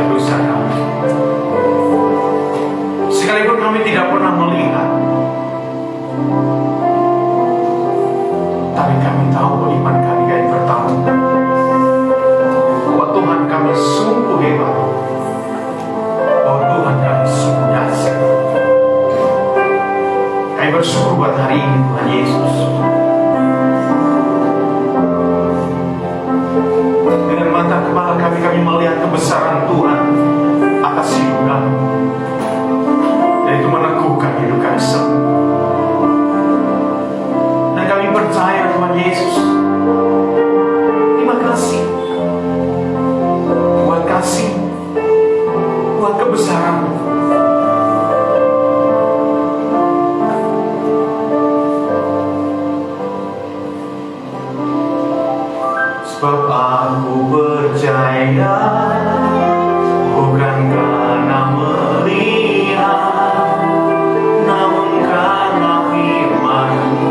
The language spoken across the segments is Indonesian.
setiap dosa kami. Sekalipun kami tidak pernah melihat, tapi kami tahu iman kami kayak bertambah, bahwa Tuhan kami sungguh hebat, bahwa Tuhan kami sungguh dahsyat. Kami bersyukur buat hari ini Tuhan Yesus. Dengan mata kepala kami melihat kebesaran Tuhan atas hidup kami, dan itu meneguhkan hidup kami semua. Dan kami percaya Tuhan Yesus, terima kasih buat kasih, buat kebesaran. Sebab aku percaya, bukan karena melihat, namun karena firman-Mu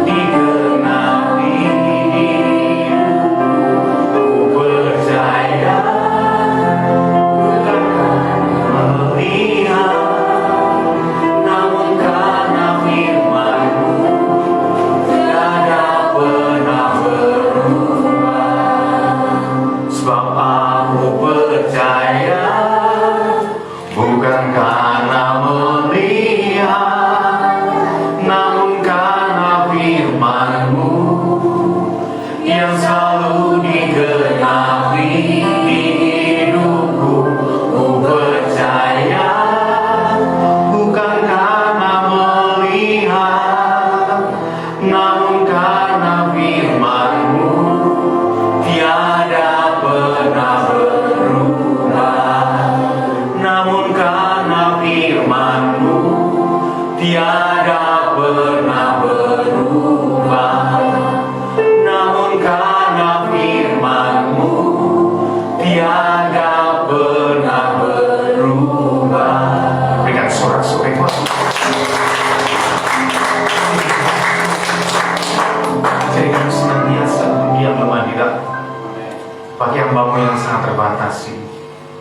digenapi hidupku. Ku percaya, bukan karena melihat, namun karena firman-Mu tiada pernah berubah. Sebab aku percaya, bukan karena melihat, namun karena firman-Mu yang selalu digenapi di hidupku. Ku percaya, bukan karena melihat, namun karena firman-Mu tiada pernah berubah. Namun karena firman-Mu tiada pernah berubah. Namun karena firman-Mu tiada pernah berubah. Berikan sorak-sorai Tuhan. Jadi kami senantiasa diam lemah diri bagi hamba-Mu yang sangat terbatas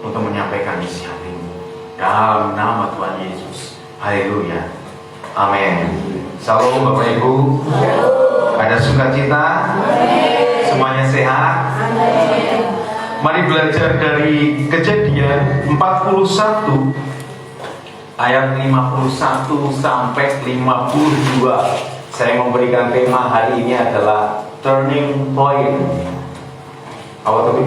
untuk menyampaikan isi hati-Mu dalam nama Tuhan Yesus. Haleluya. Amin. Salam Bapak Ibu. Ada sukacita? Semuanya sehat? Mari belajar dari Kejadian 41 ayat 51 sampai 52. Saya memberikan tema hari ini adalah turning point. Apa tadi?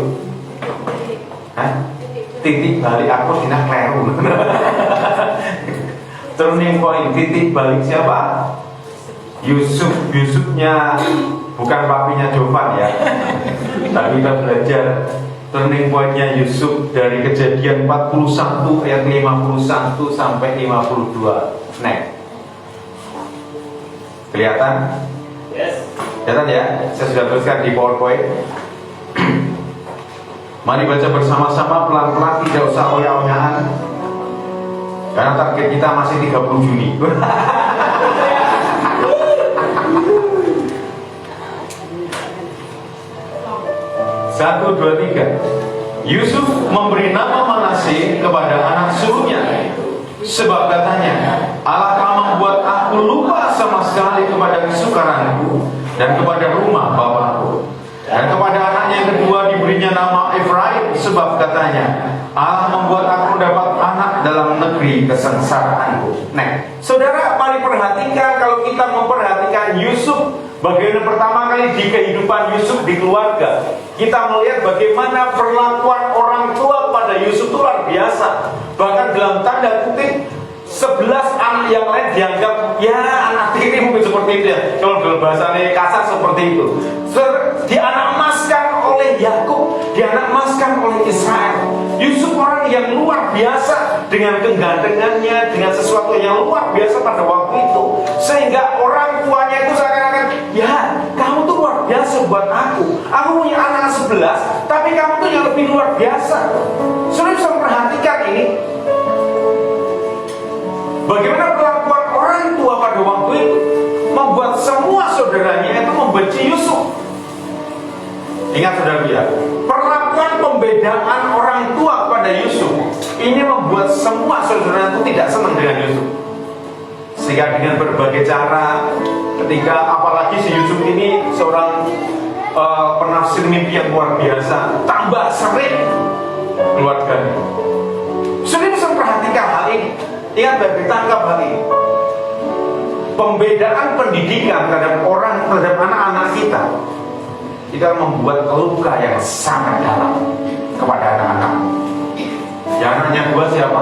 Titik balik. Aku tidak kleru. Turning point, titik balik siapa? Yusuf. Yusufnya bukan papinya Jovan ya. Tapi kita belajar turning pointnya Yusuf dari Kejadian 41 ayat 51 sampai 52. Next. Kelihatan? Yes. Kelihatan ya? Saya sudah tuliskan di PowerPoint. Mari baca bersama-sama pelan-pelan, tidak usah oya-oyaan. Karena target kita masih 30 Juni. 1, 2, 3. Yusuf memberi nama Manasye kepada anak sulungnya, sebab katanya, Allah telah membuat aku lupa sama sekali kepada kesukaranku dan kepada rumah bapakku. Dan kepada anaknya yang kedua diberinya nama Efraim, sebab katanya, Allah membuat aku dapat anak dalam negeri kesengsaraanku. Nah, saudara, mari perhatikan, kalau kita memperhatikan Yusuf, bagian pertama kali di kehidupan Yusuf di keluarga, kita melihat bagaimana perlakuan orang tua pada Yusuf itu luar biasa. Bahkan dalam tanda kutip 11 anak yang lain dianggap ya anak tiri, mungkin seperti itu ya. Kalau dalam bahasanya kasar seperti itu. Dianakmaskan oleh Yakub, dianakmaskan oleh Israel. Yusuf orang yang luar biasa dengan kegantengannya, dengan sesuatu yang luar biasa pada waktu itu, sehingga orang tuanya itu seakan-akan, ya kamu tuh luar biasa buat aku. Aku punya anak 11, tapi kamu tuh yang lebih luar biasa. Sudah bisa memperhatikan ini. Bagaimana perlakuan orang tua pada waktu itu membuat semua saudaranya itu membenci Yusuf. Ingat saudara ya, perlakuan pembedaan orang tua kepada Yusuf ini membuat semua saudara itu tidak senang dengan Yusuf. Sehingga dengan berbagai cara, ketika apalagi si Yusuf ini seorang penafsir mimpi yang luar biasa, tambah sering keluarganya. Sudah bisa perhatikan hal ini. Ingat baik, ditangkap hal ini. Pembedaan pendidikan terhadap anak-anak kita membuat luka yang sangat dalam kepada anak-anak. Yang anaknya dua siapa?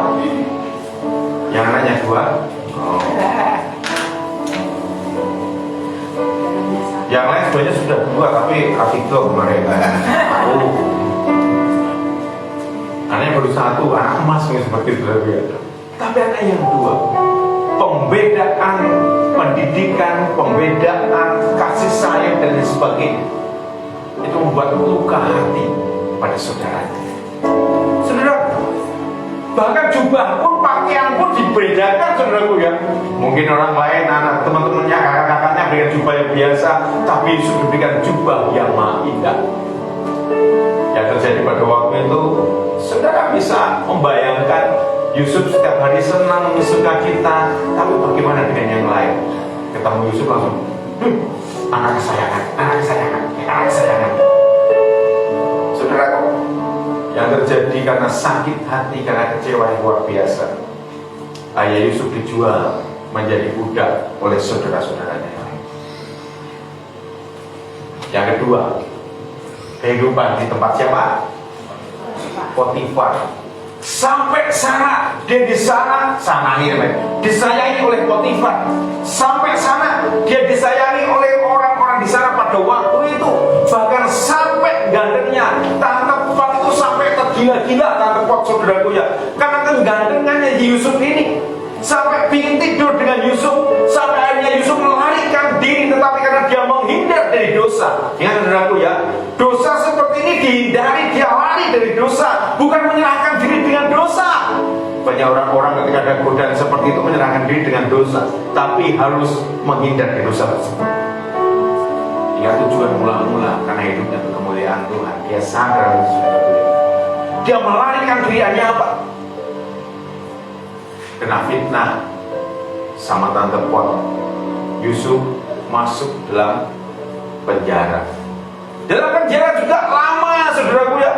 Yang anaknya dua? Oh. Yang lain sebenarnya sudah dua, tapi Afito kemarin aku anaknya baru satu, anak emas seperti itu ya. Tapi anak yang dua, pembedaan pendidikan, pembedaan kasih sayang dan sebagainya, itu membuat luka hati pada saudaranya. Saudara, bahkan jubah pun, pakaian pun dibedakan, saudaraku ya. Mungkin orang lain, anak teman-temannya, kakak-kakaknya berikan jubah yang biasa, tapi Yusuf diberikan jubah yang maha indah. Yang terjadi pada waktu itu, saudara bisa membayangkan Yusuf setiap hari senang, suka cita, tapi bagaimana dengan yang lain? Ketemu Yusuf langsung, anak kesayangan, anak kesayangan, anak kesayangan. Saudara, yang terjadi karena sakit hati, karena kecewa yang luar biasa, ayah Yusuf dijual menjadi budak oleh saudara-saudaranya. Yang kedua, kehidupan di tempat siapa? Potifar. Sampai sana, dia di sana, disayangi oleh Potifar. Sampai sana, dia disayangi oleh orang-orang di sana pada waktu itu. Bahkan sampai gandengnya, tante Pot itu sampai tergila-gila, tante Pot, saudaraku ya. Karena kegandengannya Yusuf ini, sampai ingin tidur dengan Yusuf, sampai akhirnya Yusuf melarikan diri, tetapi karena dia menghindar dari dosa. Ingat saudaraku ya, dosa seperti ini dihindari, dia lari dari dosa, bukan menyerahkan diri dengan dosa. Banyak orang-orang ketika ada godaan seperti itu menyerahkan diri dengan dosa, tapi harus menghindar dari dosa tersebut. Ingat tujuan mula-mula, karena hidupnya untuk kemuliaan Tuhan. Dia sadar, dia melarikan diri hanya apa? Kena fitnah sama tante Pot. Yusuf masuk dalam penjara. Dalam penjara juga lama, saudaraku ya.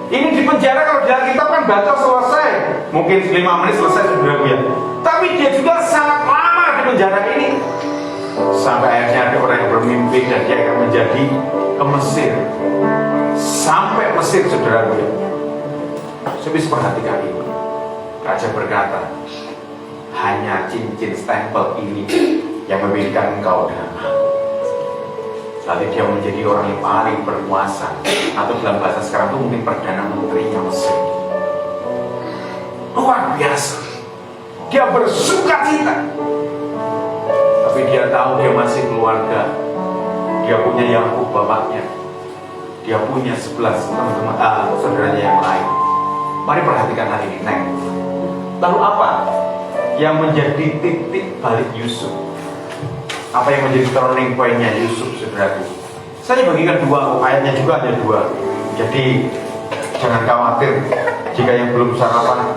Ini di penjara kalau di Alkitab kan baca selesai, mungkin 5 menit selesai, saudaraku ya. Tapi dia juga sangat lama di penjara ini. Sampai akhirnya ada orang yang bermimpi dan dia akan menjadi ke Mesir. Sampai Mesir, saudaraku ya. Saya bisa perhatikan ini. Raja berkata, hanya cincin stempel ini yang membedakan engkau dengan aku. Lalu dia menjadi orang yang paling berkuasa, atau dalam bahasa sekarang itu mungkin Perdana Menterinya Mesir. Luar biasa. Dia bersuka cita. Tapi dia tahu dia masih keluarga. Dia punya Yakub bapaknya. Dia punya 11 teman-teman saudaranya yang lain. Mari perhatikan hal ini. Lalu apa yang menjadi titik balik Yusuf? Apa yang menjadi turning point-nya Yusuf, saudaraku? Saya bagikan 2, ayatnya juga ada 2. Jadi jangan khawatir jika yang belum sarapan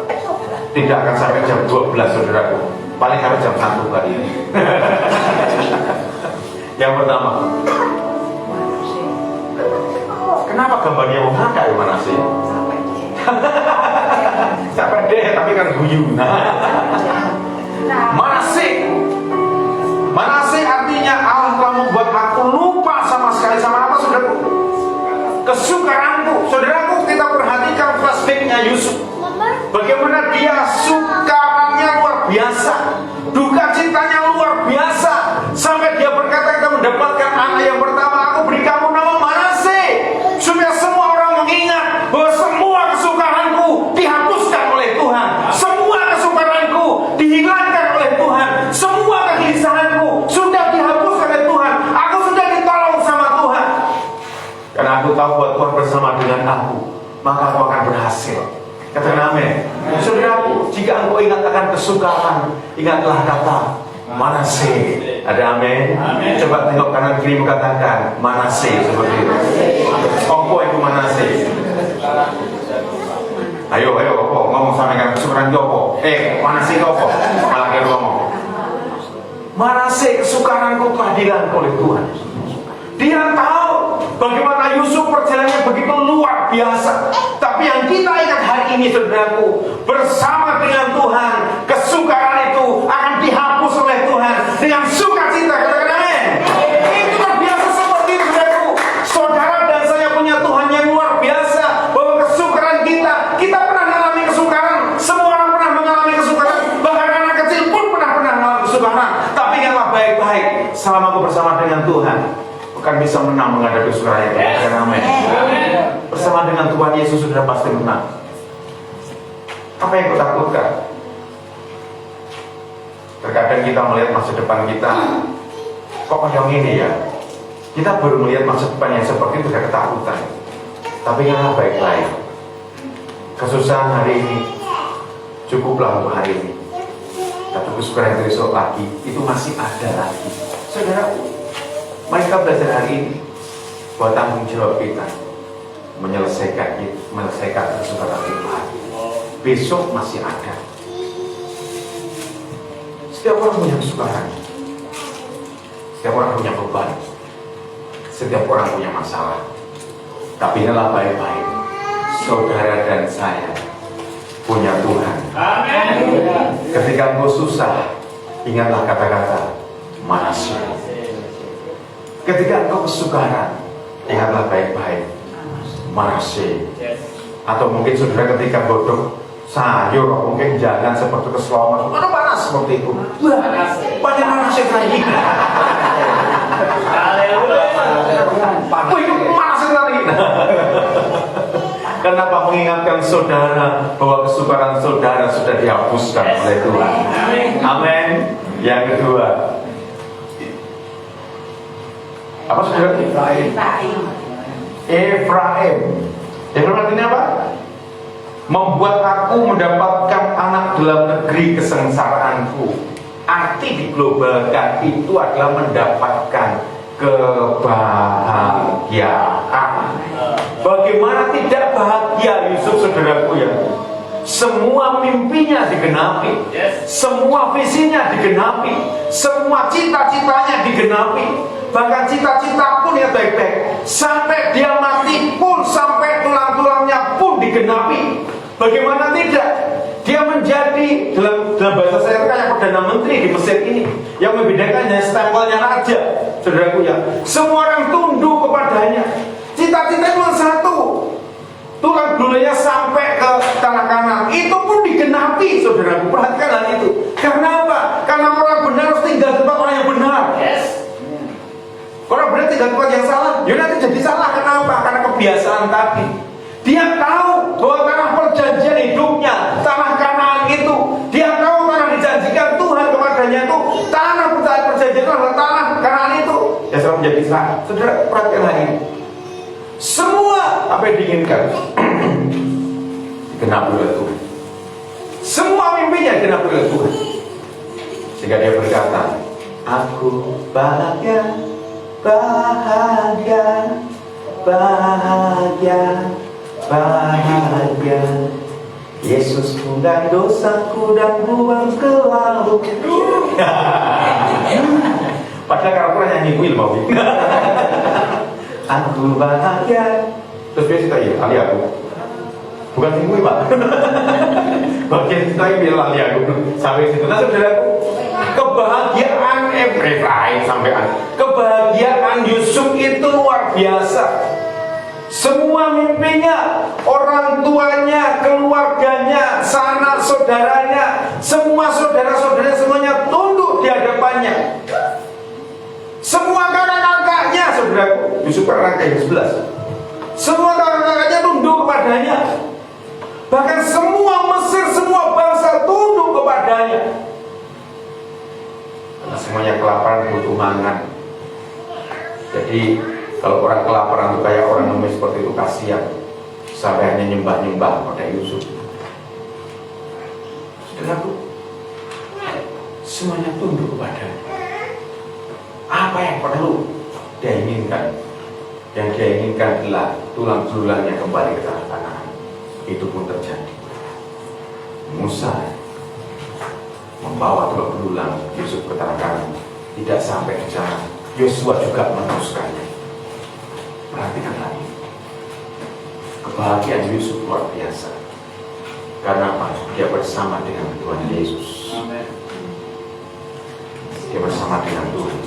tidak akan sampai jam 12, saudaraku. Paling sampai jam 1 kali ini. Yang pertama, kenapa gambarnya mau ngakak ya mana sih? Sampai deh, tapi kan guyu. Manasih artinya Allah telah membuat aku lupa sama sekali sama apa, saudaraku? Kesukaranku. Saudaraku, kita perhatikan flashback-nya Yusuf. Bagaimana dia sukaranya luar biasa, duka citanya luar biasa, sampai dia berkata kita mendapatkan anak yang pertama, aku beri kamu nama Manasih, supaya semua orang mengingat bahwa semua kesukaranku dihapuskan oleh Tuhan, semua kesukaranku dihilangkan oleh Tuhan, semua kegelisahanku sudah dihapuskan oleh Tuhan, aku sudah ditolong sama Tuhan. Karena aku tahu bahwa Tuhan bersama dengan aku, maka aku akan berhasil. Katakan amin. Saudaraku, jika engkau ingat akan kesukaran, ingatlah kata Manasih. Ada amin? Coba tengok kanan kiri katakan Manasih seperti itu. Engkau itu Manasih. Ayo, opo ngomong sampaikan kesukaran opo. Mana sih opo? Malah dia ngomong. Mana sih kesukaranku telah dirancang oleh Tuhan. Dia tahu bagaimana Yusuf perjalanannya begitu luar biasa. Tapi yang kita ingat hari ini, saudaraku, bersama dengan Tuhan, kesukaran itu akan dihapus oleh Tuhan dengan sukacita. Katakan amin. Itu luar biasa seperti itu, saudaraku. Saudara dan saya punya Tuhan yang luar biasa. Bahwa kesukaran kita pernah mengalami kesukaran. Semua orang pernah mengalami kesukaran. Bahkan anak kecil pun pernah mengalami kesukaran. Tapi ingatlah baik-baik, selama aku bersama dengan Tuhan, akan bisa menang menghadapi kesukaran itu. Amin. Bersama dengan Tuhan Yesus sudah pasti menang. Apa yang kau takutkan? Terkadang kita melihat masa depan kita, kok yang ini ya? Kita baru melihat masa depan yang seperti itu, sudah ketakutan. Tapi ingatlah baik-baik, kesusahan hari ini cukuplah untuk hari ini. Tapi kesukaran itu besok lagi, itu masih ada lagi. Saudaraku, mari kita belajar hari ini bahwa tanggung jawab kita menyelesaikan kesukaran itu. Besok masih ada. Setiap orang punya kesukaran. Setiap orang punya beban. Setiap orang punya masalah. Tapi ingatlah baik-baik, saudara dan saya punya Tuhan. Amin. Ketika engkau susah, ingatlah kata-kata Manasye. Ketika engkau kesukaran, ingatlah baik-baik Manasye. Atau mungkin saudara ketika bodoh sayur, mungkin jangan seperti keselongan, mana panas seperti itu. Banyak Manasye lagi. Itu panas lagi. Kenapa mengingatkan saudara bahwa kesukaran saudara sudah dihapuskan oleh Tuhan? Amin. Yang kedua, apa saudara? Efraim. Efraim artinya apa? Membuat aku mendapatkan anak dalam negeri kesengsaraanku. Arti diglobalkan itu adalah mendapatkan kebahagiaan. Bagaimana tidak bahagia Yusuf, saudaraku ya? Semua mimpinya digenapi, semua visinya digenapi, semua cita-citanya digenapi. Bahkan cita-cita pun ya baik-baik, sampai dia mati pun, sampai tulang-tulangnya pun digenapi. Bagaimana tidak? Dia menjadi dalam bahasa saya kayak Perdana Menteri di Mesir ini. Yang membedakannya stempelnya raja, saudaraku ya. Semua orang tunduk kepadanya. Cita-cita cuma satu, tulang bulunya sampai ke tanah Kanan. Itu pun digenapi, saudaraku. Perhatikan hal itu. Karena apa? Karena orang benar harus tinggal di tempat orang yang benar. Orang benar tinggal di tempat yang salah, ya nanti jadi salah. Kenapa? Karena kebiasaan tadi. Dia tahu bahwa tanah perjanjian hidupnya, tanah Kanaan itu, dia tahu tanah dijanjikan Tuhan kepadanya itu, tanah perjanjian itu adalah tanah Kanaan itu. Ya selalu menjadi salah. Saudara, perhatikan hal ini. Semua apa yang diinginkan digenapi oleh Tuhan. Semua mimpinya digenapi oleh Tuhan. Sehingga dia berkata, aku bahagia, bahagia, bahagia, bahagia. Yesus punggah dosaku dan buang ke laut. Padahal kalau aku nyanyi Will mau. Aku bahagia. Terus dia cerita ya, ali aku. Bukan singgung Pak. Bagian cerita bilang ali aku. Sampai situ. Nah saudaraku, kebahagiaan Efraim sampai kebahagiaan Yusuf itu luar biasa. Semua mimpinya, orang tuanya, keluarganya, sanak saudaranya, semua saudara-saudaranya semuanya tunduk di hadapannya. Semua kakak-kakaknya, saudaraku, Yusuf kakak yang 11. Semua kakak-kakaknya tunduk kepadanya. Bahkan semua Mesir, semua bangsa tunduk kepadanya. Karena semuanya kelaparan, butuh makan. Jadi kalau orang kelaparan itu kayak orang ngemis seperti itu, kasihan. Sampai hanya nyembah-nyembah pada Yusuf. Saudaraku, semuanya tunduk kepadanya. Apa yang perlu dia inginkan? Yang dia inginkan adalah tulang belulangnya kembali ke tanah Kanaan. Itu pun terjadi. Musa membawa dua belulang Yusuf ke tanah Kanaan, tidak sampai di sana Yosua juga meneruskannya. Perhatikan lagi, kebahagiaan Yusuf luar biasa. Karena apa? Dia bersama dengan Tuhan Yesus. Dia bersama dengan Tuhan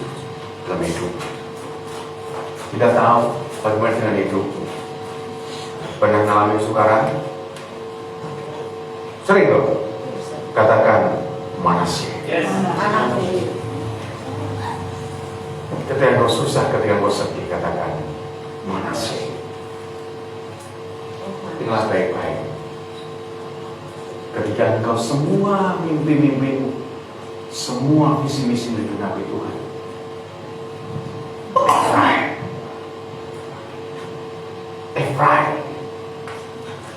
dalam hidup. Kita tahu bagaimana dengan hidup. Pernah mengalami kesukaran? Sering loh. Katakan Manasye. Ketika engkau susah, ketika engkau sedih, katakan Manasye. Tinggal baik-baik. Ketika engkau semua mimpi-mimpimu, semua visi-misi digenapi Tuhan, Efraim.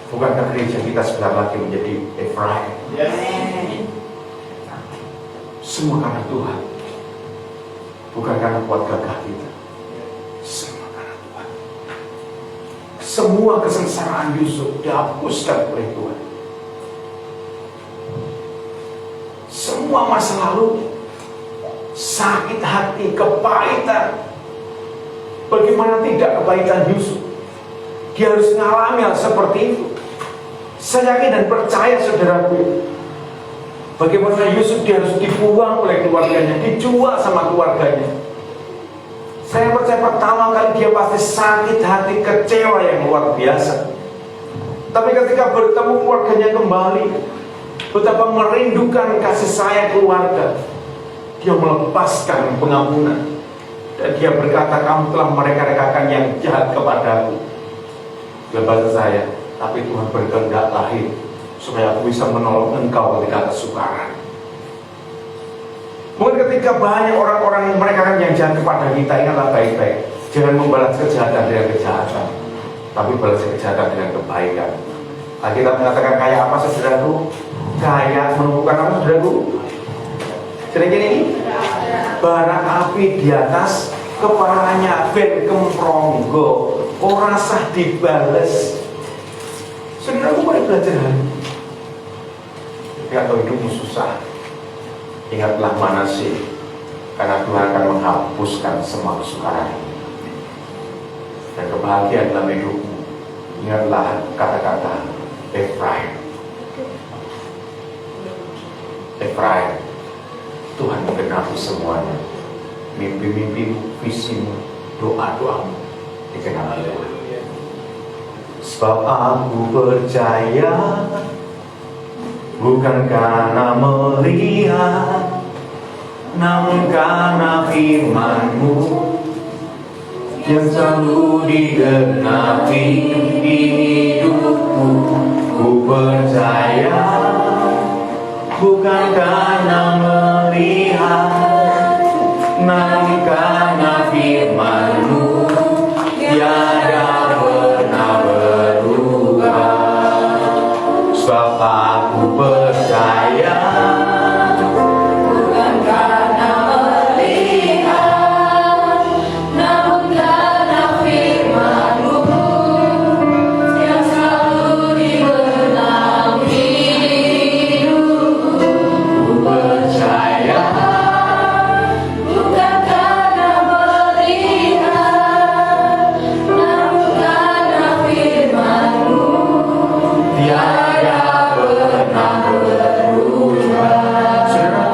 Bukankah gereja kita sebentar lagi menjadi Efraim? Semua karena Tuhan, bukan karena kuat gagah kita. Semua karena Tuhan. Semua kesengsaraan Yusuf dihapuskan oleh Tuhan. Semua masa lalu, sakit hati, kepahitan. Bagaimana tidak kepahitan Yusuf? Dia harus mengalami hal seperti itu. Saya yakin dan percaya saudaraku, bagaimana Yusuf dia harus dibuang oleh keluarganya, dijual sama keluarganya. Saya percaya pertama kali dia pasti sakit hati, kecewa yang luar biasa. Tapi ketika bertemu keluarganya kembali, betapa merindukan kasih sayang keluarga, dia melepaskan pengampunan. Dan dia berkata, kamu telah mereka-rekakan yang jahat kepadaku. Dalam bahasa saya, tapi Tuhan berkehendak lahir supaya aku bisa menolong engkau ketika kesukaran. Mungkin ketika banyak orang-orang mereka kan yang jahat kepada kita, ingatlah baik-baik, jangan membalas kejahatan dengan kejahatan, tapi balas kejahatan dengan kebaikan. Kita mengatakan kayak apa saudaraku? Kayak menumbuhkan apa saudaraku? Sering ini bara api di atas kepalanya ben kempronggo, ora sah dibales. Saudaraku, boleh belajar hari ini. Ketika hidupmu susah, ingatlah Manasye, karena Tuhan akan menghapuskan semua kesukaran dan kebahagiaan dalam hidupmu. Ingatlah kata-kata Efraim. Efraim, Tuhan menggenapi semuanya. Mimpi-mimpimu, visimu, doa-doamu digenapi Tuhan. Sebab aku percaya, bukan karena melihat, namun karena firman-Mu yang selalu digenapi di hidupku. Ku percaya, bukan karena melihat, namun karena firman-Mu tiada pernah berubah. Sebab aku percaya, bukan karena melihat, namun karena firman-Mu yang selalu digenapi hidupku. ku percaya, Bukan karena melihat, namun karena firman-Mu tiada pernah berubah. Saudara,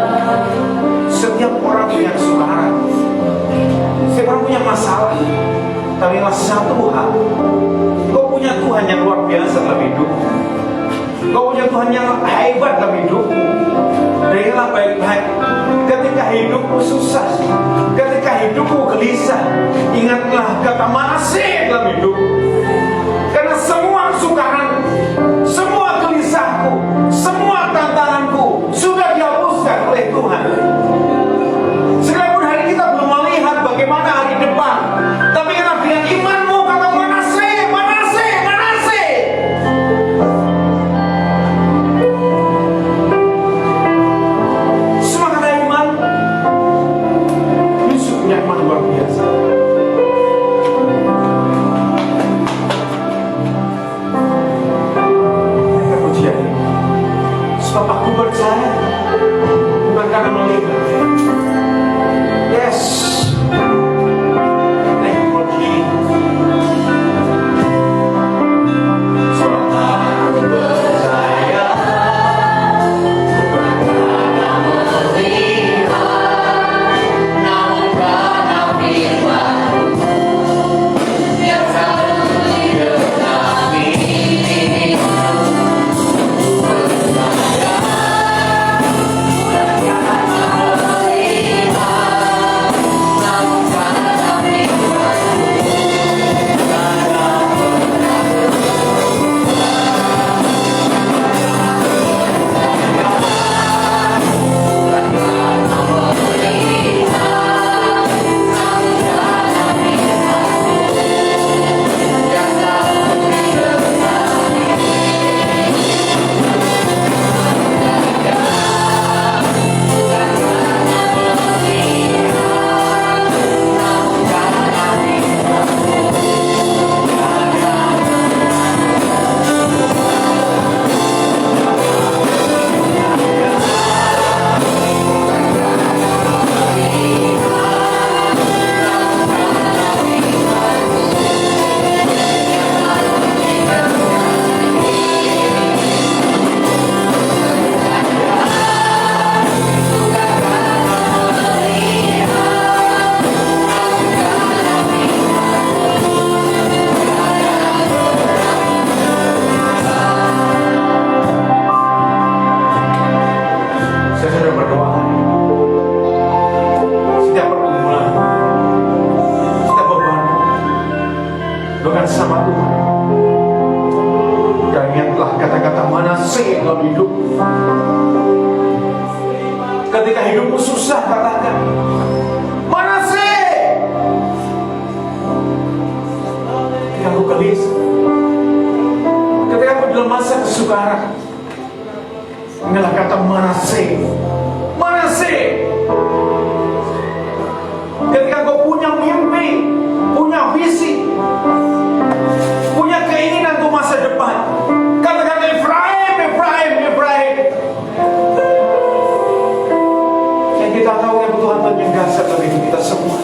setiap orang punya kesukaran, setiap orang punya masalah. Tapi satu hal, kau punya Tuhan yang luar biasa dalam hidup. Kau punya Tuhan yang hebat dalam hidupmu. Dengarlah baik-baik. Ketika hidupmu susah, ketika hidupmu gelisah, ingatlah kata Manasye dalam hidup. Karena semua kesukaran, semua gelisahku, semua tantanganku sudah dihapuskan oleh Tuhan. Sekalipun hari kita belum melihat bagaimana hari depan, tapi karena dengan imanmu kata Manasye, Manasye, Manasye. Semangat dari iman. Yusuf punya iman luar biasa. percaya, bukan karena melihat. Yes. Thankful Jesus. Sebab aku percaya, bukan karena melihat, namun karena firman-Mu yang selalu digenapi di hidupku. Percaya, bukan karena melihat, namun karena firman-Mu saya sudah berdoa. Setiap pergumulan, setiap beban, dengan sama Tuhan. Dan ingatlah kata-kata Manasye dalam hidup. Ketika hidupmu susah, katakan Manasye. Ketika aku gelisah, ketika aku dalam masa kesukaran, inilah kata Manasye. Manasye. Ketika kau punya mimpi, punya visi, punya keinginan untuk masa depan, katakan Efraim, Efraim, Efraim. Yang kita tahu yang Tuhan menyegasa dalam hidup kita semua.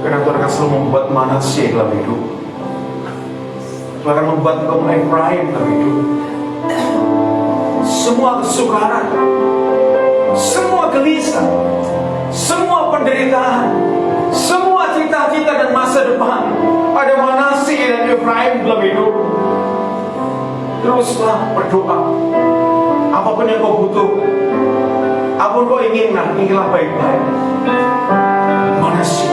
Karena Tuhan akan selalu membuat Manasye dalam hidup. Tuhan akan membuat engkau Efraim dalam hidup. Semua kesukaran, semua gelisah, semua penderitaan, semua cita-cita dan masa depan, ada Manasye dan Efraim dalam hidup. Teruslah berdoa. Apapun yang kau butuhkan, apapun kau inginkan, inginlah baik-baik. Manasye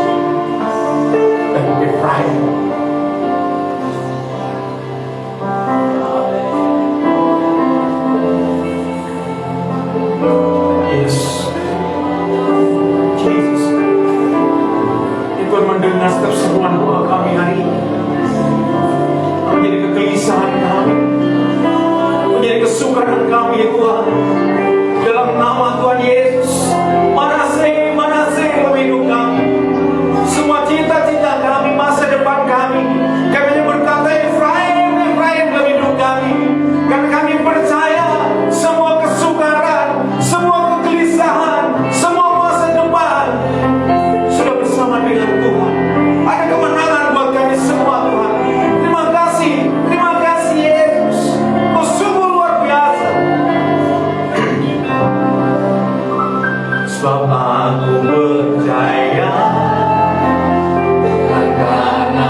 dan Efraim. Yes, Jesus. Tuhan mendengar setiap seruan doa kami hari ini. Menjadi kegelisahan kami, menjadi kesukaran kami ya Tuhan. Dalam nama Tuhan Yesus, Manasye, Manasye dalam hidup kami. Semua cita-cita kami, masa depan kami, kami berkata Efraim, Efraim dalam hidup kami. Karena kami percaya semua kesukaran, semua kegelisahan, semua masa depan sudah bersama dengan Tuhan. Ada kemenangan buat kami semua Tuhan. Terima kasih Yesus. Kau sungguh luar biasa. Sebab aku percaya, bukan karena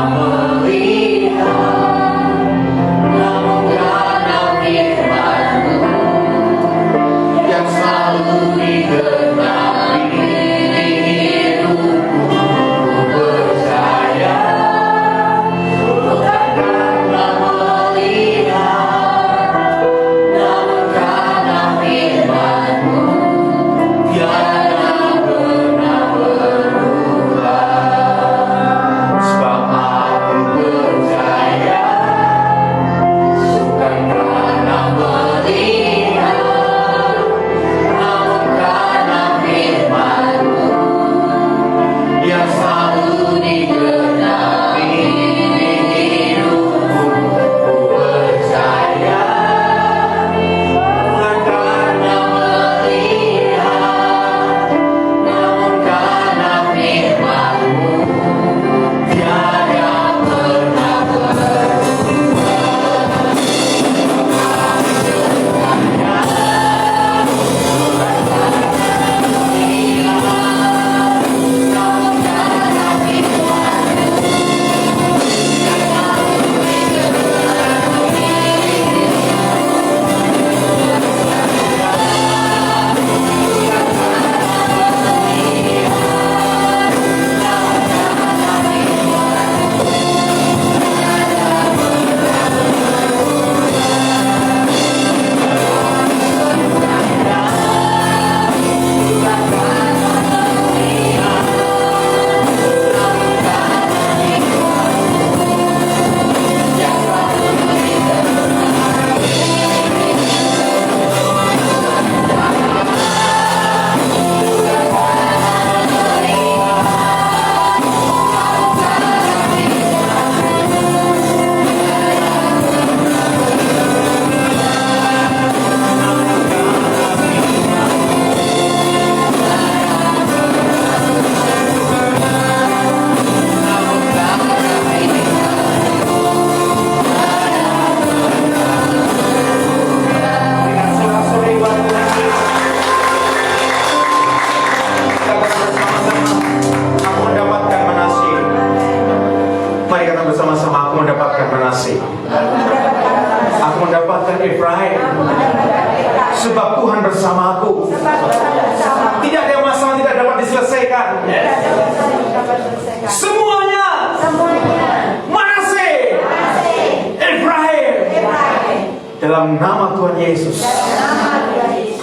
Dalam nama Tuhan Yesus,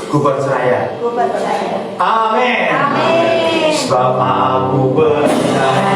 ku percaya. Amin. Sebab aku percaya.